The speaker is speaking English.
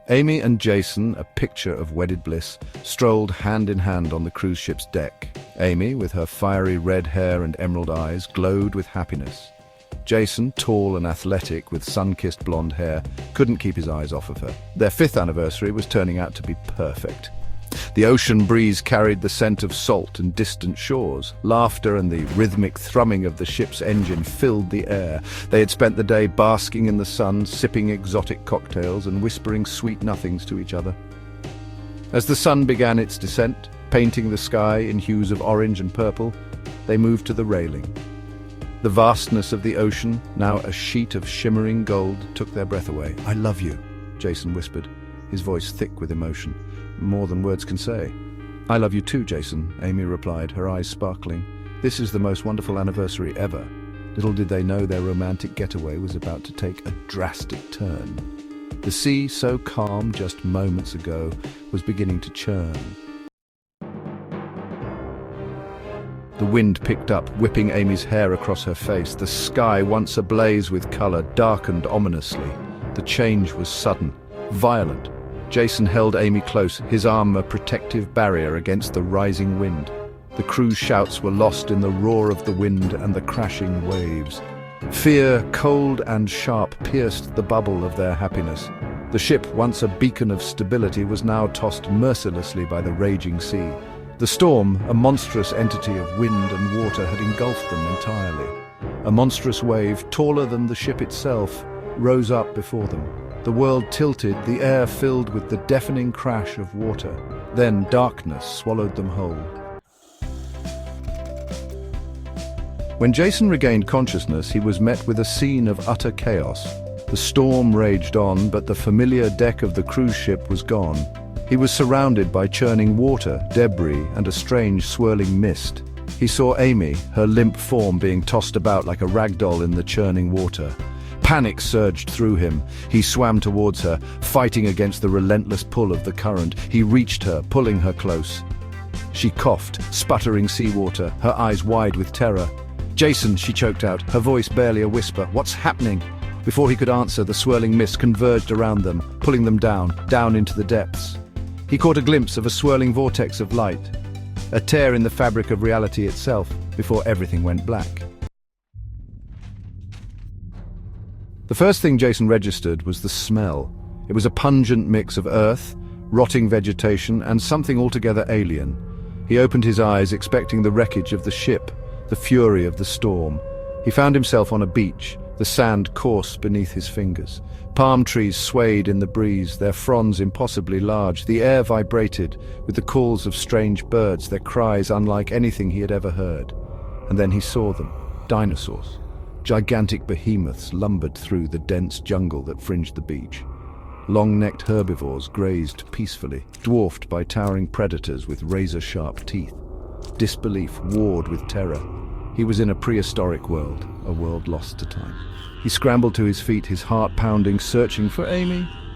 Amy and Jason, a picture of wedded bliss, strolled hand in hand on the cruise ship's deck. Amy, with her fiery red hair and emerald eyes, glowed with happiness. Jason, tall and athletic with sun-kissed blonde hair, couldn't keep his eyes off of her. Their 5th anniversary was turning out to be perfect. The ocean breeze carried the scent of salt and distant shores. Laughter and the rhythmic thrumming of the ship's engine filled the air. They had spent the day basking in the sun, sipping exotic cocktails and whispering sweet nothings to each other. As the sun began its descent, painting the sky in hues of orange and purple, they moved to the railing. The vastness of the ocean, now a sheet of shimmering gold, took their breath away. "I love you," Jason whispered, his voice thick with emotion, more than words can say. "I love you too, Jason," Amy replied, her eyes sparkling. "This is the most wonderful anniversary ever." Little did they know their romantic getaway was about to take a drastic turn. The sea, so calm just moments ago, was beginning to churn. The wind picked up, whipping Amy's hair across her face. The sky, once ablaze with color, darkened ominously. The change was sudden, violent. Jason held Amy close, his arm a protective barrier against the rising wind. The crew's shouts were lost in the roar of the wind and the crashing waves. Fear, cold and sharp, pierced the bubble of their happiness. The ship, once a beacon of stability, was now tossed mercilessly by the raging sea. The storm, a monstrous entity of wind and water, had engulfed them entirely. A monstrous wave, taller than the ship itself, rose up before them. The world tilted, the air filled with the deafening crash of water. Then darkness swallowed them whole. When Jason regained consciousness, he was met with a scene of utter chaos. The storm raged on, but the familiar deck of the cruise ship was gone. He was surrounded by churning water, debris, and a strange swirling mist. He saw Amy, her limp form being tossed about like a rag doll in the churning water. Panic surged through him. He swam towards her, fighting against the relentless pull of the current. He reached her, pulling her close. She coughed, sputtering seawater, her eyes wide with terror. "Jason," she choked out, her voice barely a whisper. "What's happening?" Before he could answer, the swirling mist converged around them, pulling them down into the depths. He caught a glimpse of a swirling vortex of light, a tear in the fabric of reality itself, before everything went black. The first thing Jason registered was the smell. It was a pungent mix of earth, rotting vegetation, and something altogether alien. He opened his eyes, expecting the wreckage of the ship, the fury of the storm. He found himself on a beach, the sand coarse beneath his fingers. Palm trees swayed in the breeze, their fronds impossibly large. The air vibrated with the calls of strange birds, their cries unlike anything he had ever heard. And then he saw them, dinosaurs. Gigantic behemoths lumbered through the dense jungle that fringed the beach. Long-necked herbivores grazed peacefully, dwarfed by towering predators with razor-sharp teeth. Disbelief warred with terror. He was in a prehistoric world, a world lost to time. He scrambled to his feet, his heart pounding, searching for Amy.